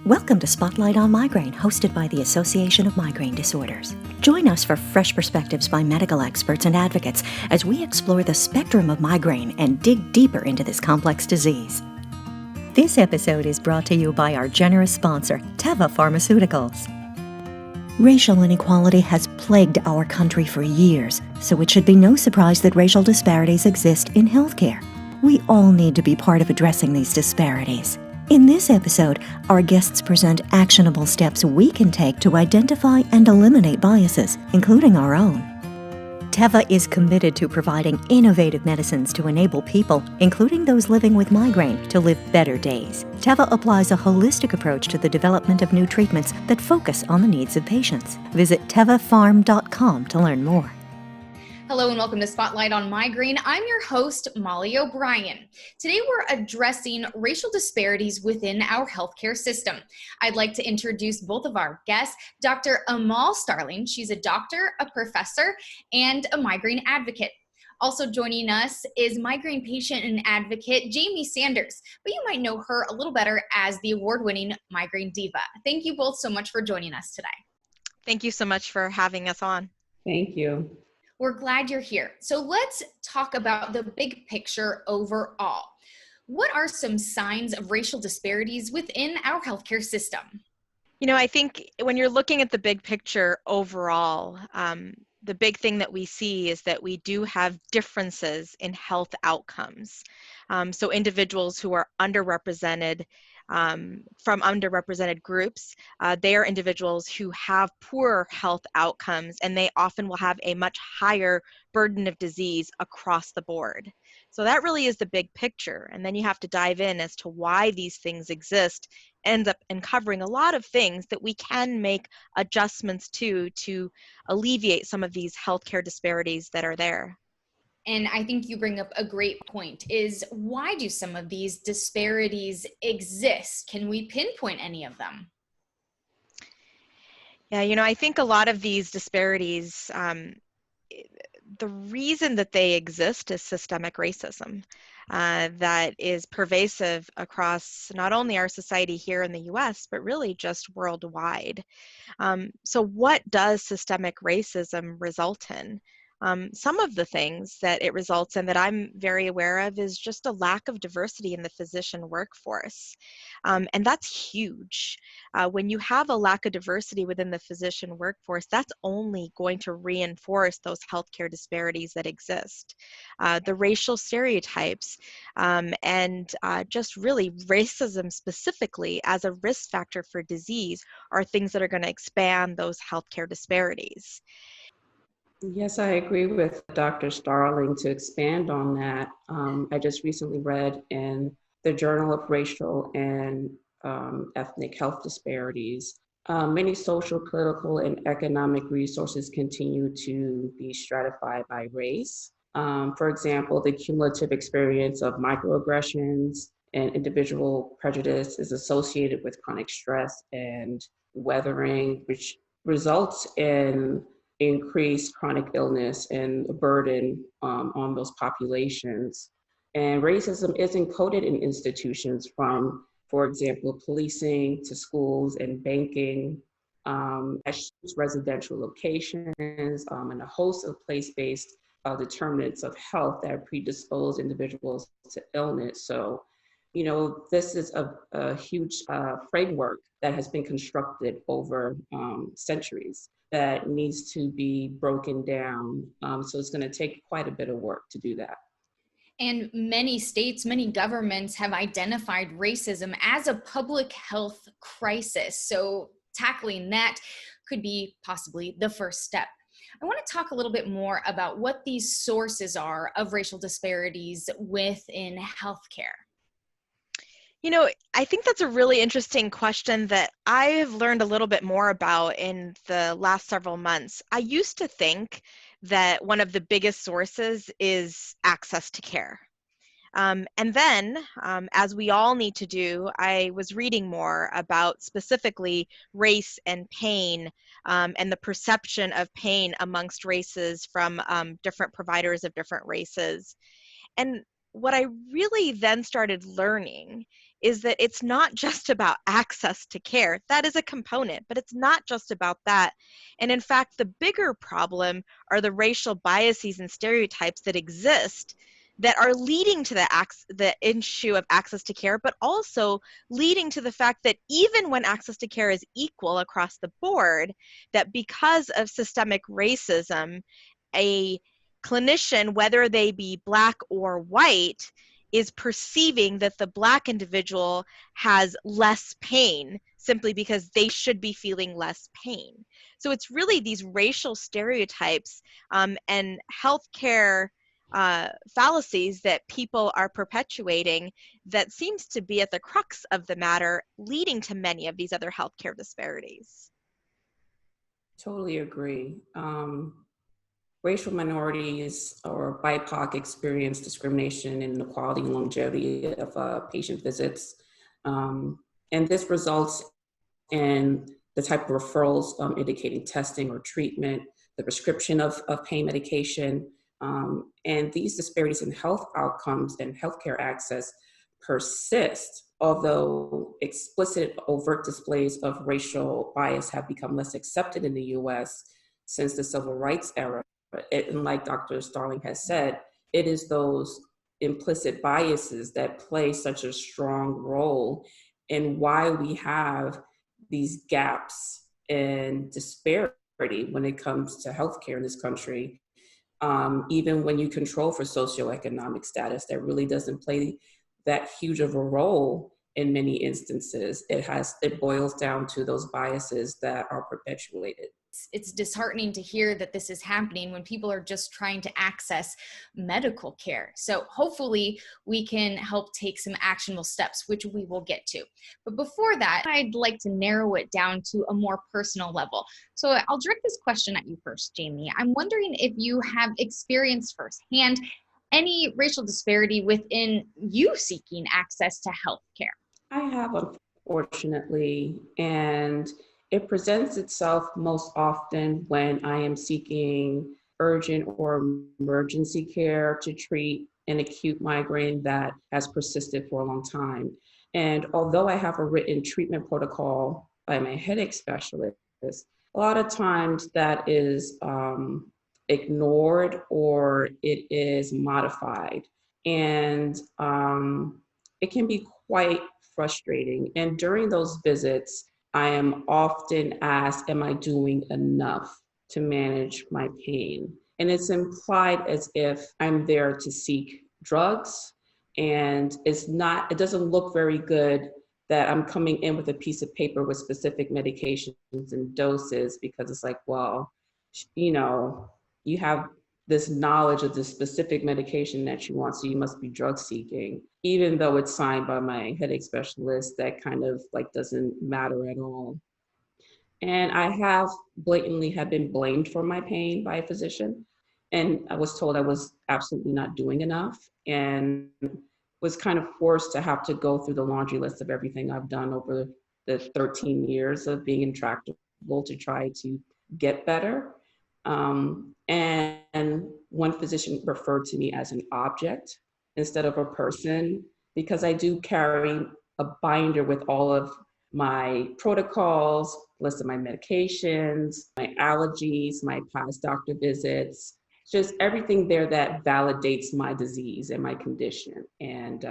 Welcome to Spotlight on Migraine, hosted by the Association of Migraine Disorders. Join us for fresh perspectives by medical experts and advocates as we explore the spectrum of migraine and dig deeper into this complex disease. This episode is brought to you by our generous sponsor, Teva Pharmaceuticals. Racial inequality has plagued our country for years, so it should be no surprise that racial disparities exist in healthcare. We all need to be part of addressing these disparities. In this episode, our guests present actionable steps we can take to identify and eliminate biases, including our own. Teva is committed to providing innovative medicines to enable people, including those living with migraine, to live better days. Teva applies a holistic approach to the development of new treatments that focus on the needs of patients. Visit tevafarm.com to learn more. Hello and welcome to Spotlight on Migraine. I'm your host, Molly O'Brien. Today we're addressing racial disparities within our healthcare system. I'd like to introduce both of our guests, Dr. Amaal Starling. She's a doctor, a professor, and a migraine advocate. Also joining us is migraine patient and advocate Jaime Sanders, but you might know her a little better as the award-winning Migraine Diva. Thank you both so much for joining us today. Thank you so much for having us on. Thank you. We're glad you're here. So let's talk about the big picture overall. What are some signs of racial disparities within our healthcare system? You know, I think when you're looking at the big picture overall, the big thing that we see is that we do have differences in health outcomes. So individuals who are underrepresented from underrepresented groups, they are individuals who have poorer health outcomes, and they often will have a much higher burden of disease across the board. So that really is the big picture. And then you have to dive in as to why these things exist, ends up uncovering a lot of things that we can make adjustments to alleviate some of these healthcare disparities that are there. And I think you bring up a great point, is why do some of these disparities exist? Can we pinpoint any of them? Yeah, you know, I think a lot of these disparities, the reason that they exist is systemic racism that is pervasive across not only our society here in the US, but really just worldwide. So what does systemic racism result in? Some of the things that it results in that I'm very aware of is just a lack of diversity in the physician workforce. And that's huge. When you have a lack of diversity within the physician workforce, that's only going to reinforce those healthcare disparities that exist. The racial stereotypes and just really racism specifically as a risk factor for disease are things that are going to expand those healthcare disparities. Yes, I agree with Dr. Starling. To expand on that, I just recently read in the Journal of Racial and Ethnic Health Disparities, many social, political, and economic resources continue to be stratified by race. For example, the cumulative experience of microaggressions and individual prejudice is associated with chronic stress and weathering, which results in increased chronic illness and a burden on those populations. And racism is encoded in institutions from, for example, policing to schools and banking, residential locations, and a host of place-based determinants of health that predispose individuals to illness. So, you know, this is a huge framework that has been constructed over centuries that needs to be broken down. So it's going to take quite a bit of work to do that. And many states, many governments have identified racism as a public health crisis. So tackling that could be possibly the first step. I want to talk a little bit more about what these sources are of racial disparities within healthcare. You know, I think that's a really interesting question that I have learned a little bit more about in the last several months. I used to think that one of the biggest sources is access to care. And then, as we all need to do, I was reading more about specifically race and pain and the perception of pain amongst races from different providers of different races. And what I really then started learning is that it's not just about access to care. That is a component, but it's not just about that. And in fact, the bigger problem are the racial biases and stereotypes that exist that are leading to the issue of access to care, but also leading to the fact that even when access to care is equal across the board, that because of systemic racism, a clinician, whether they be Black or white, is perceiving that the Black individual has less pain simply because they should be feeling less pain. So it's really these racial stereotypes and healthcare fallacies that people are perpetuating that seems to be at the crux of the matter, leading to many of these other healthcare disparities. Totally agree. Racial minorities or BIPOC experience discrimination and inequality and longevity of patient visits. And this results in the type of referrals indicating testing or treatment, the prescription of pain medication. And these disparities in health outcomes and healthcare access persist, although explicit overt displays of racial bias have become less accepted in the US since the civil rights era. And like Dr. Starling has said, it is those implicit biases that play such a strong role in why we have these gaps in disparity when it comes to healthcare in this country. Even when you control for socioeconomic status, that really doesn't play that huge of a role in many instances. It boils down to those biases that are perpetuated. It's disheartening to hear that this is happening when people are just trying to access medical care. So hopefully we can help take some actionable steps, which we will get to. But before that, I'd like to narrow it down to a more personal level. So I'll direct this question at you first, Jaime. I'm wondering if you have experienced firsthand any racial disparity within you seeking access to health care. I have, unfortunately, and it presents itself most often when I am seeking urgent or emergency care to treat an acute migraine that has persisted for a long time. And although I have a written treatment protocol by my headache specialist, a lot of times that is ignored or it is modified. And it can be quite frustrating. And during those visits, I am often asked, am I doing enough to manage my pain? And it's implied as if I'm there to seek drugs. And it doesn't look very good that I'm coming in with a piece of paper with specific medications and doses, because it's like, well, you have this knowledge of the specific medication that you want, so you must be drug seeking. Even though it's signed by my headache specialist, that kind of doesn't matter at all. And I have been blamed for my pain by a physician. And I was told I was absolutely not doing enough, and was kind of forced to have to go through the laundry list of everything I've done over the 13 years of being intractable to try to get better. And one physician referred to me as an object instead of a person, because I do carry a binder with all of my protocols, list of my medications, my allergies, my past doctor visits, just everything there that validates my disease and my condition. And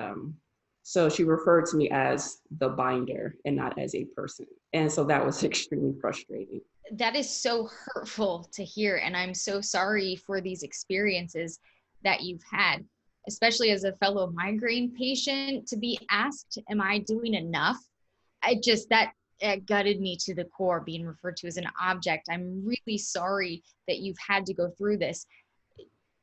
so she referred to me as the binder and not as a person. And so that was extremely frustrating. That is so hurtful to hear. And I'm so sorry for these experiences that you've had, especially as a fellow migraine patient, to be asked, am I doing enough? It gutted me to the core, being referred to as an object. I'm really sorry that you've had to go through this.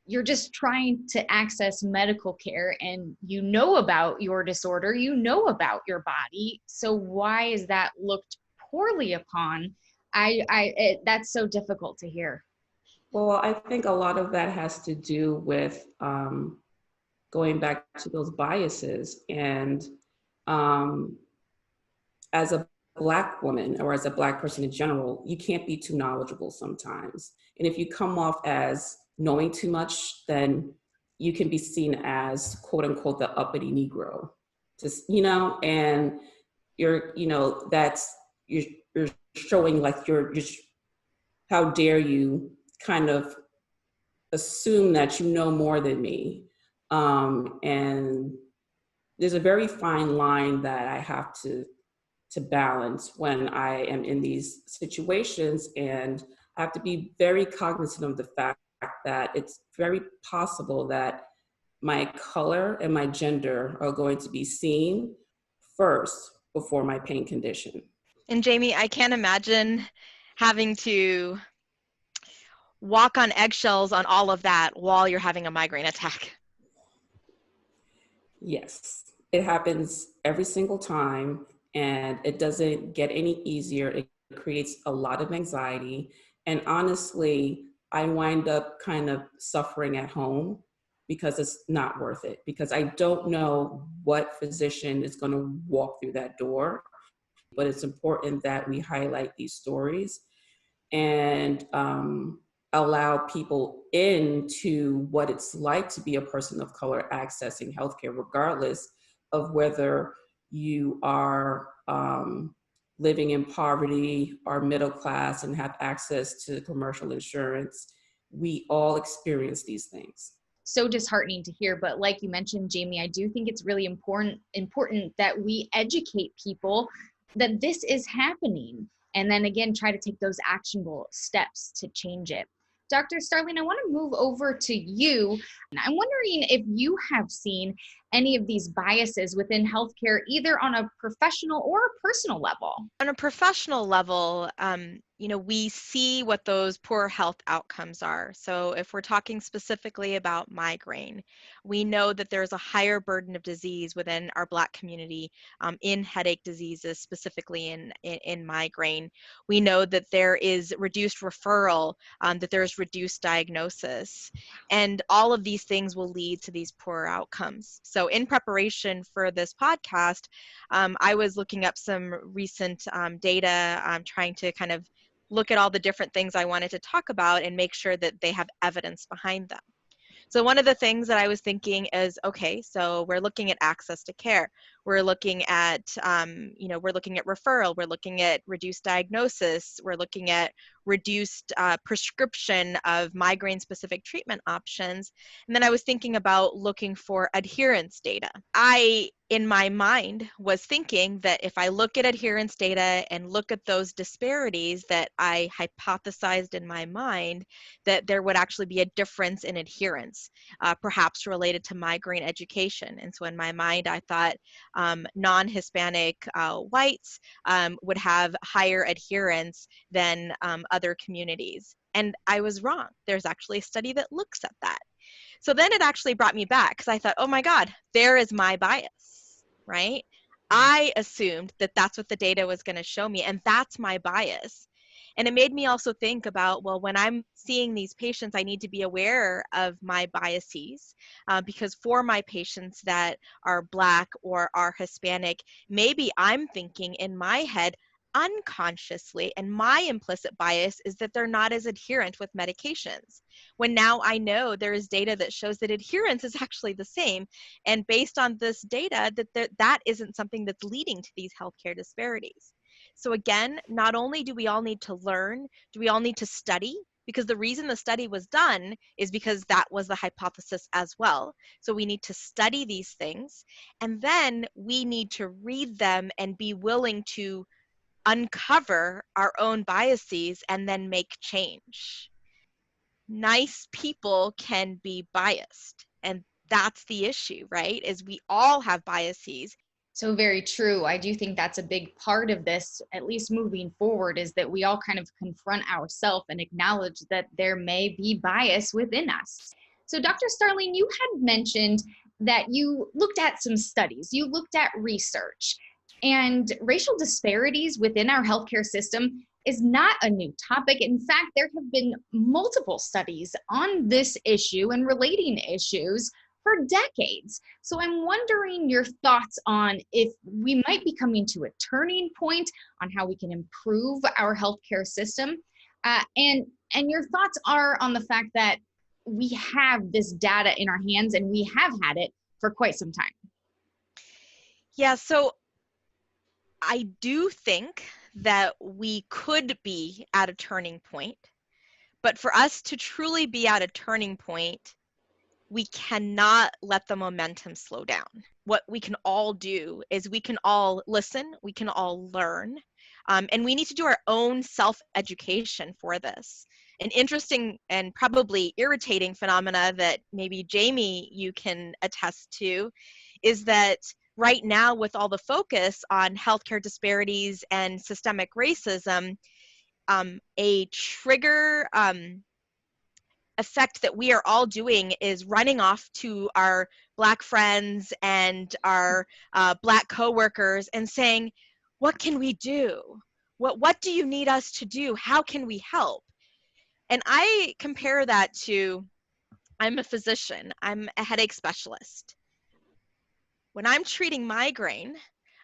You're just trying to access medical care, and you know about your disorder, you know about your body. So why is that looked poorly upon? That's so difficult to hear. Well, I think a lot of that has to do with going back to those biases. And as a Black woman, or as a Black person in general, you can't be too knowledgeable sometimes. And if you come off as knowing too much, then you can be seen as, quote unquote, the uppity Negro. and you're showing like you're just, how dare you kind of assume that you know more than me. And there's a very fine line that I have to balance when I am in these situations. And I have to be very cognizant of the fact that it's very possible that my color and my gender are going to be seen first before my pain condition. And Jaime, I can't imagine having to walk on eggshells on all of that while you're having a migraine attack. Yes, it happens every single time, and it doesn't get any easier. It creates a lot of anxiety. And honestly, I wind up kind of suffering at home because it's not worth it, because I don't know what physician is going to walk through that door. But it's important that we highlight these stories and allow people into what it's like to be a person of color accessing healthcare, regardless of whether you are living in poverty or middle class and have access to commercial insurance. We all experience these things. So disheartening to hear, but like you mentioned, Jaime, I do think it's really important that we educate people that this is happening, and then again try to take those actionable steps to change it. Dr. Starling, I want to move over to you. I'm wondering if you have seen any of these biases within healthcare, either on a professional or a personal level. On a professional level, we see what those poor health outcomes are. So if we're talking specifically about migraine, we know that there's a higher burden of disease within our Black community in headache diseases, specifically in migraine. We know that there is reduced referral, that there's reduced diagnosis, and all of these things will lead to these poor outcomes. So in preparation for this podcast, I was looking up some recent data, trying to kind of look at all the different things I wanted to talk about and make sure that they have evidence behind them. So one of the things that I was thinking is, okay, so we're looking at access to care. We're looking at, we're looking at referral. We're looking at reduced diagnosis. We're looking at reduced prescription of migraine-specific treatment options. And then I was thinking about looking for adherence data. I, in my mind, was thinking that if I look at adherence data and look at those disparities that I hypothesized in my mind, that there would actually be a difference in adherence, perhaps related to migraine education. And so in my mind, I thought non-Hispanic whites would have higher adherence than other communities. And I was wrong. There's actually a study that looks at that. So then it actually brought me back, because I thought, oh my God, there is my bias, right? I assumed that that's what the data was going to show me, and that's my bias. And it made me also think about, well, when I'm seeing these patients, I need to be aware of my biases, because for my patients that are Black or are Hispanic, maybe I'm thinking in my head unconsciously, and my implicit bias is that they're not as adherent with medications. When now I know there is data that shows that adherence is actually the same, and based on this data, that isn't something that's leading to these healthcare disparities. So again, not only do we all need to learn, do we all need to study, because the reason the study was done is because that was the hypothesis as well. So we need to study these things, and then we need to read them and be willing to uncover our own biases and then make change. Nice people can be biased, and that's the issue, right? Is we all have biases. So very true. I do think that's a big part of this, at least moving forward, is that we all kind of confront ourselves and acknowledge that there may be bias within us. So Dr. Starling, you had mentioned that you looked at some studies, you looked at research, and racial disparities within our healthcare system is not a new topic. In fact, there have been multiple studies on this issue and relating issues for decades. So I'm wondering your thoughts on if we might be coming to a turning point on how we can improve our healthcare system. And your thoughts are on the fact that we have this data in our hands and we have had it for quite some time. Yeah, so I do think that we could be at a turning point, but for us to truly be at a turning point, we cannot let the momentum slow down. What we can all do is we can all listen, we can all learn, and we need to do our own self-education for this. An interesting and probably irritating phenomena that maybe Jaime, you can attest to, is that right now with all the focus on healthcare disparities and systemic racism, a trigger effect that we are all doing is running off to our Black friends and our Black coworkers and saying, what can we do? What do you need us to do? How can we help? And I compare that to, I'm a physician, I'm a headache specialist. When I'm treating migraine,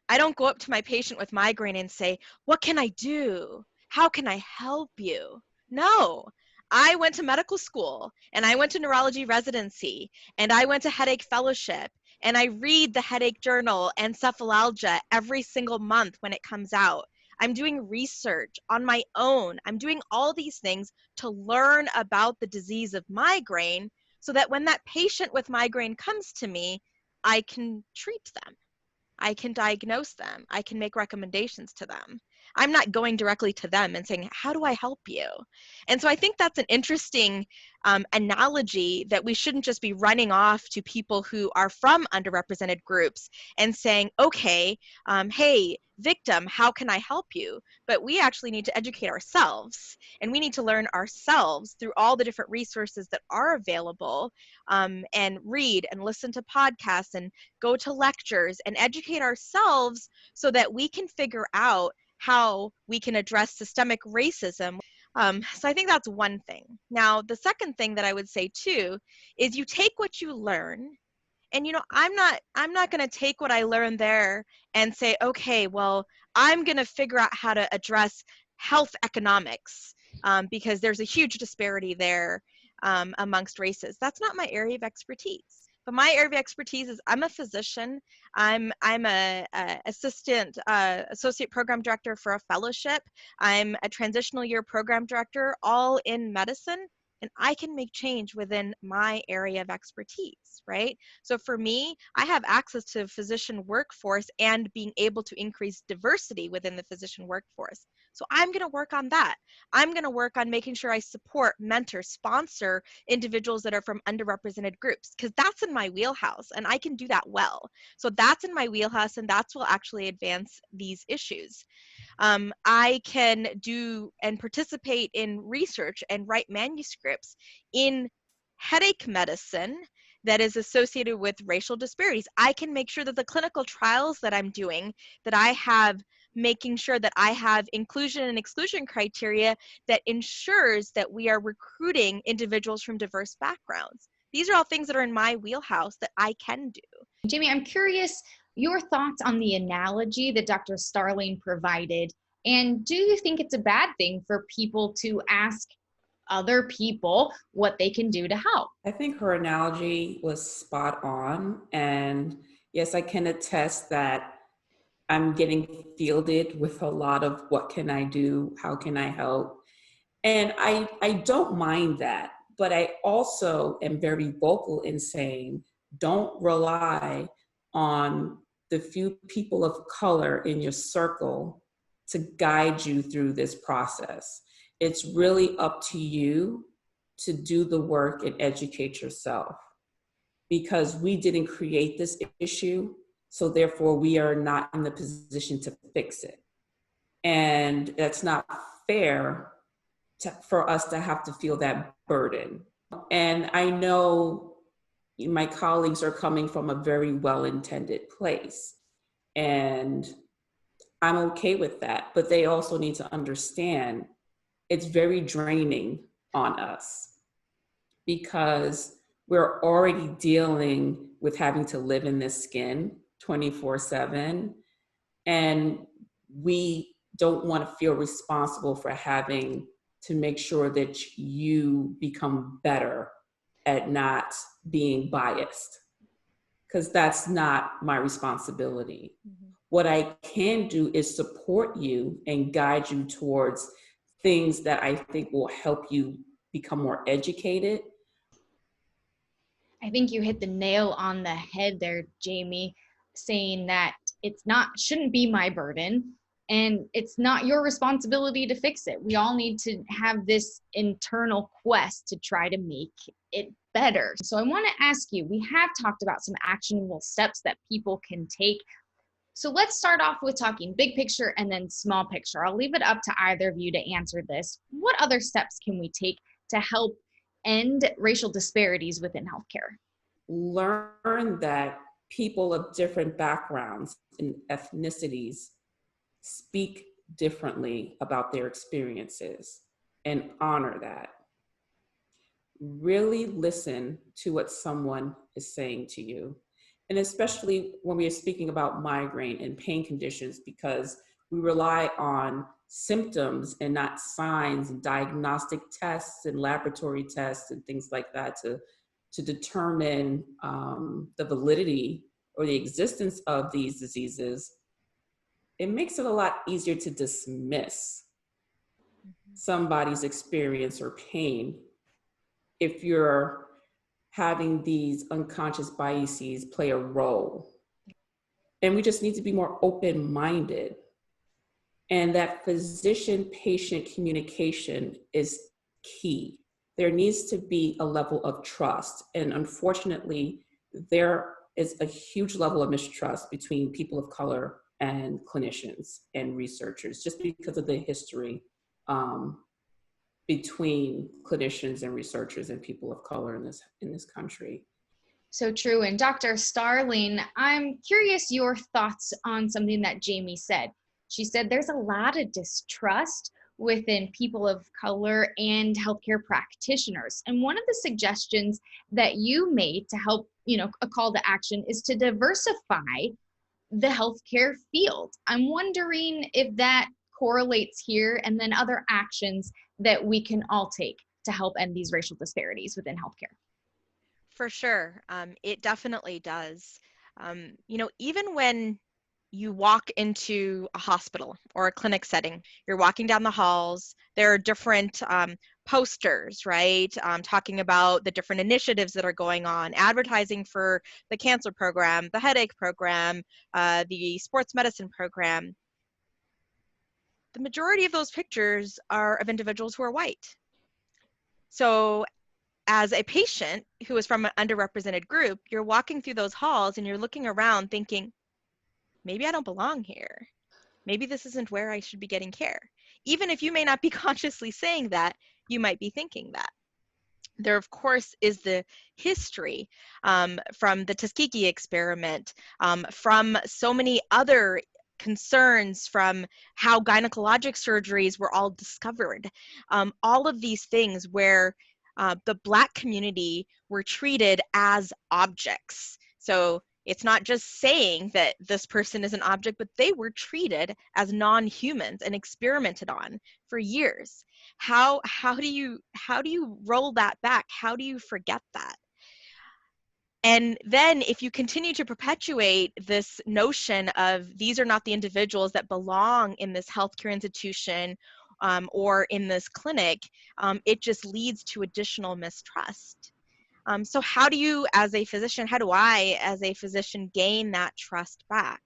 I don't go up to my patient with migraine and say, what can I do? How can I help you? No, I went to medical school and I went to neurology residency and I went to headache fellowship and I read the headache journal and cephalalgia every single month when it comes out. I'm doing research on my own. I'm doing all these things to learn about the disease of migraine so that when that patient with migraine comes to me, I can treat them. I can diagnose them. I can make recommendations to them. I'm not going directly to them and saying, how do I help you? And so I think that's an interesting analogy, that we shouldn't just be running off to people who are from underrepresented groups and saying, okay, hey, victim, how can I help you? But we actually need to educate ourselves, and we need to learn ourselves through all the different resources that are available, and read and listen to podcasts and go to lectures and educate ourselves so that we can figure out how we can address systemic racism. So I think that's one thing. Now, the second thing that I would say too is you take what you learn, and I'm not going to take what I learned there and say, okay, well, I'm going to figure out how to address health economics, because there's a huge disparity there amongst races. That's not my area of expertise. But my area of expertise is, I'm a physician. I'm a assistant associate program director for a fellowship. I'm a transitional year program director, all in medicine, and I can make change within my area of expertise, right? So for me, I have access to a physician workforce and being able to increase diversity within the physician workforce. So I'm going to work on that. I'm going to work on making sure I support, mentor, sponsor individuals that are from underrepresented groups, because that's in my wheelhouse and I can do that well. So that's in my wheelhouse, and that's what will actually advance these issues. I can do and participate in research and write manuscripts in headache medicine that is associated with racial disparities. I can make sure that the clinical trials that I'm doing, that I have, making sure that I have inclusion and exclusion criteria that ensures that we are recruiting individuals from diverse backgrounds. These are all things that are in my wheelhouse that I can do. Jaime, I'm curious your thoughts on the analogy that Dr. Starling provided. And do you think it's a bad thing for people to ask other people what they can do to help? I think her analogy was spot on. And yes, I can attest that I'm getting fielded with a lot of what can I do? How can I help? And I don't mind that, but I also am very vocal in saying, don't rely on the few people of color in your circle to guide you through this process. It's really up to you to do the work and educate yourself, because we didn't create this issue, so therefore we are not in the position to fix it. And that's not fair for us to have to feel that burden. And I know my colleagues are coming from a very well-intended place, and I'm okay with that, but they also need to understand it's very draining on us, because we're already dealing with having to live in this skin 24/7, and we don't want to feel responsible for having to make sure that you become better at not being biased. because that's not my responsibility. Mhm. What I can do is support you and guide you towards things that I think will help you become more educated. I think you hit the nail on the head there, Jaime, saying that shouldn't be my burden and it's not your responsibility to fix it. We all need to have this internal quest to try to make it better. So I want to ask you, we have talked about some actionable steps that people can take. So let's start off with talking big picture and then small picture. I'll leave it up to either of you to answer this. What other steps can we take to help end racial disparities within healthcare? Learn that people of different backgrounds and ethnicities speak differently about their experiences and honor that. Really listen to what someone is saying to you. And especially when we are speaking about migraine and pain conditions, because we rely on symptoms and not signs and diagnostic tests and laboratory tests and things like that to determine the validity or the existence of these diseases. It makes it a lot easier to dismiss somebody's experience or pain if you're having these unconscious biases play a role. And we just need to be more open-minded. And that physician-patient communication is key. There needs to be a level of trust. And unfortunately, there is a huge level of mistrust between people of color and clinicians and researchers, just because of the history between clinicians and researchers and people of color in this country. So true. And Dr. Starling, I'm curious your thoughts on something that Jaime said. She said there's a lot of distrust within people of color and healthcare practitioners. And one of the suggestions that you made to help, a call to action is to diversify the healthcare field. I'm wondering if that correlates here and then other actions that we can all take to help end these racial disparities within healthcare. For sure. It definitely does. Even when you walk into a hospital or a clinic setting, you're walking down the halls, there are different posters, right? Talking about the different initiatives that are going on, advertising for the cancer program, the headache program, the sports medicine program. The majority of those pictures are of individuals who are white. So as a patient who is from an underrepresented group, you're walking through those halls and you're looking around thinking, maybe I don't belong here. Maybe this isn't where I should be getting care. Even if you may not be consciously saying that, you might be thinking that. There, of course, is the history from the Tuskegee experiment, from so many other concerns, from how gynecologic surgeries were all discovered. All of these things where the Black community were treated as objects. So it's not just saying that this person is an object, but they were treated as non-humans and experimented on for years. How do you roll that back? How do you forget that? And then if you continue to perpetuate this notion of these are not the individuals that belong in this healthcare institution or in this clinic, it just leads to additional mistrust. So how do I, as a physician, gain that trust back?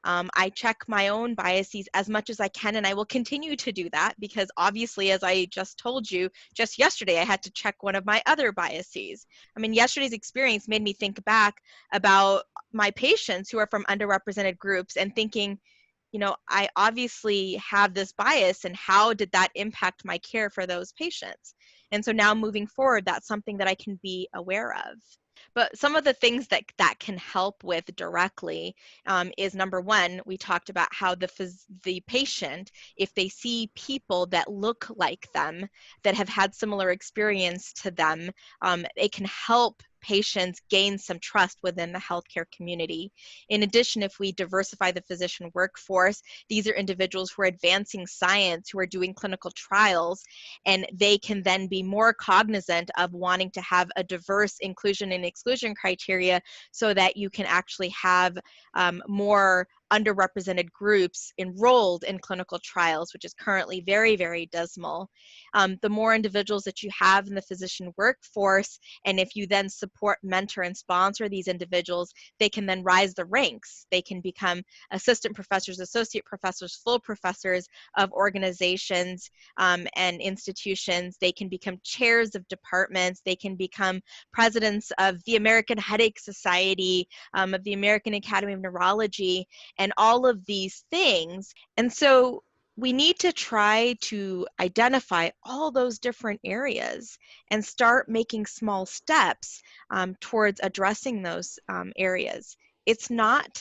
I check my own biases as much as I can, and I will continue to do that because obviously, as I just told you, just yesterday I had to check one of my other biases. I mean, yesterday's experience made me think back about my patients who are from underrepresented groups and thinking, I obviously have this bias, and how did that impact my care for those patients? And so now moving forward, that's something that I can be aware of. But some of the things that can help with directly is, number one, we talked about how the patient, if they see people that look like them, that have had similar experience to them, it can help patients gain some trust within the healthcare community. In addition, if we diversify the physician workforce, these are individuals who are advancing science, who are doing clinical trials, and they can then be more cognizant of wanting to have a diverse inclusion and exclusion criteria so that you can actually have more underrepresented groups enrolled in clinical trials, which is currently very, very dismal. The more individuals that you have in the physician workforce, and if you then support, mentor, and sponsor these individuals, they can then rise the ranks. They can become assistant professors, associate professors, full professors of organizations and institutions. They can become chairs of departments. They can become presidents of the American Headache Society, of the American Academy of Neurology, and all of these things. And so we need to try to identify all those different areas and start making small steps towards addressing those areas. It's not,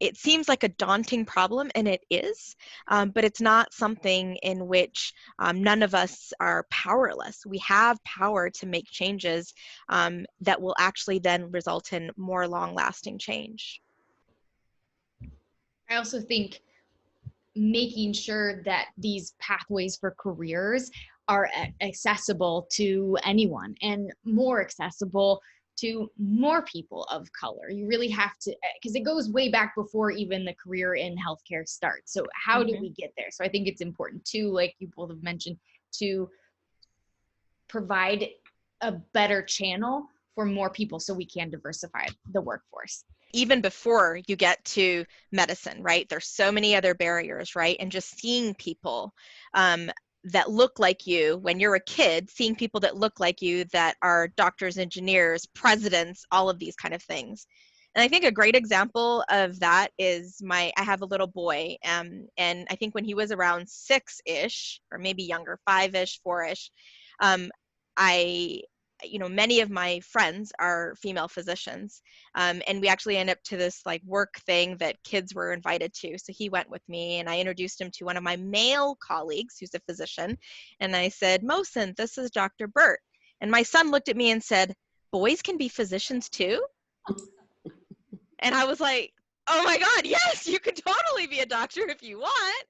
it seems like a daunting problem, and it is, but it's not something in which none of us are powerless. We have power to make changes that will actually then result in more long-lasting change. I also think making sure that these pathways for careers are accessible to anyone and more accessible to more people of color. You really have to, because it goes way back before even the career in healthcare starts. So how do we get there? So I think it's important too, like you both have mentioned, to provide a better channel for more people so we can diversify the workforce. Even before you get to medicine, right? There's so many other barriers, right? And just seeing people that look like you when you're a kid, seeing people that look like you that are doctors, engineers, presidents, all of these kind of things. And I think a great example of that is I have a little boy, and I think when he was around 6-ish, or maybe younger, 5-ish, 4-ish, many of my friends are female physicians, and we actually end up to this like work thing that kids were invited to. So he went with me, and I introduced him to one of my male colleagues who's a physician, and I said, "Mohsen, this is Dr. Burt." And my son looked at me and said, "Boys can be physicians too?" And I was like, "Oh my God, yes, you could totally be a doctor if you want."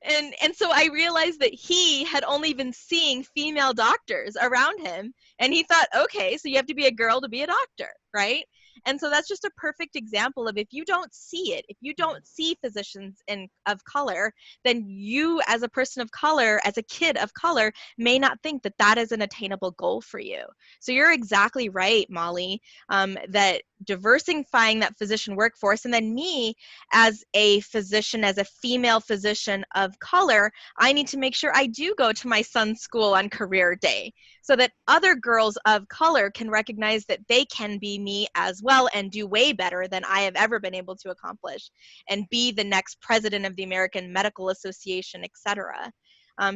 And so I realized that he had only been seeing female doctors around him, and he thought, okay, so you have to be a girl to be a doctor, right? And so that's just a perfect example of, if you don't see it, if you don't see physicians of color, then you as a person of color, as a kid of color, may not think that that is an attainable goal for you. So you're exactly right, Molly, that diversifying that physician workforce, and then me as a physician, as a female physician of color, I need to make sure I do go to my son's school on career day so that other girls of color can recognize that they can be me as well and do way better than I have ever been able to accomplish and be the next president of the American Medical Association, etc.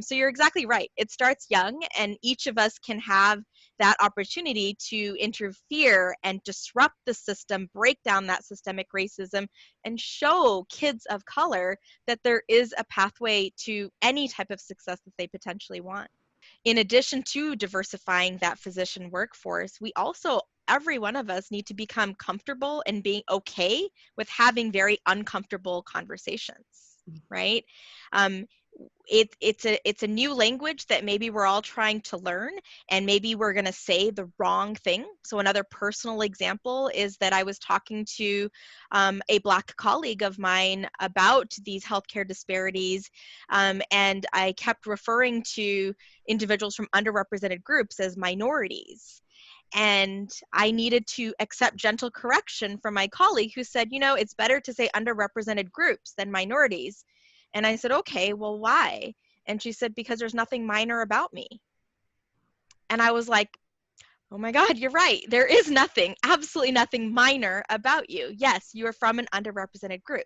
So you're exactly right. It starts young, and each of us can have that opportunity to interfere and disrupt the system, break down that systemic racism, and show kids of color that there is a pathway to any type of success that they potentially want. In addition to diversifying that physician workforce, we also, every one of us, need to become comfortable and being okay with having very uncomfortable conversations, right? It's a new language that maybe we're all trying to learn, and maybe we're going to say the wrong thing. So another personal example is that I was talking to a Black colleague of mine about these healthcare disparities, and I kept referring to individuals from underrepresented groups as minorities. And I needed to accept gentle correction from my colleague who said, it's better to say underrepresented groups than minorities. And I said, okay, well, why? And she said, because there's nothing minor about me. And I was like, oh my God, you're right. There is nothing, absolutely nothing minor about you. Yes, you are from an underrepresented group.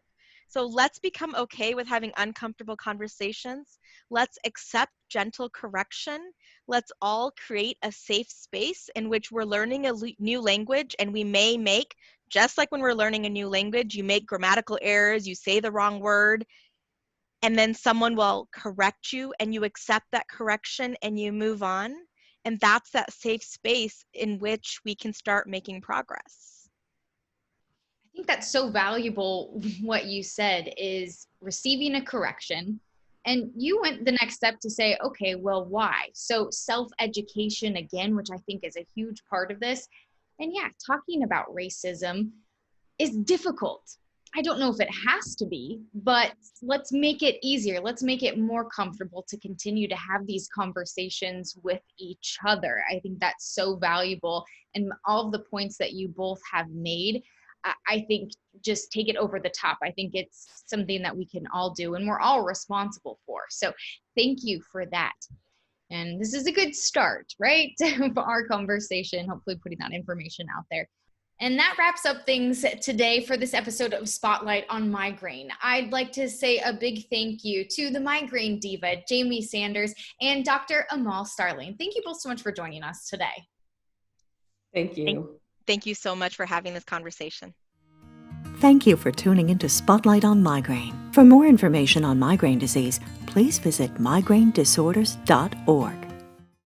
So let's become okay with having uncomfortable conversations. Let's accept gentle correction. Let's all create a safe space in which we're learning a new language, and we may make, just like when we're learning a new language, you make grammatical errors, you say the wrong word, and then someone will correct you, and you accept that correction and you move on. And that's that safe space in which we can start making progress. I think that's so valuable. What you said is receiving a correction. And you went the next step to say, okay, well, why? So self-education again, which I think is a huge part of this. And yeah, talking about racism is difficult. I don't know if it has to be, but let's make it easier. Let's make it more comfortable to continue to have these conversations with each other. I think that's so valuable. And all of the points that you both have made, I think just take it over the top. I think it's something that we can all do and we're all responsible for. So thank you for that. And this is a good start, right? For our conversation, hopefully putting that information out there. And that wraps up things today for this episode of Spotlight on Migraine. I'd like to say a big thank you to the Migraine Diva, Jaime Sanders, and Dr. Amaal Starling. Thank you both so much for joining us today. Thank you. Thank you so much for having this conversation. Thank you for tuning into Spotlight on Migraine. For more information on migraine disease, please visit migrainedisorders.org.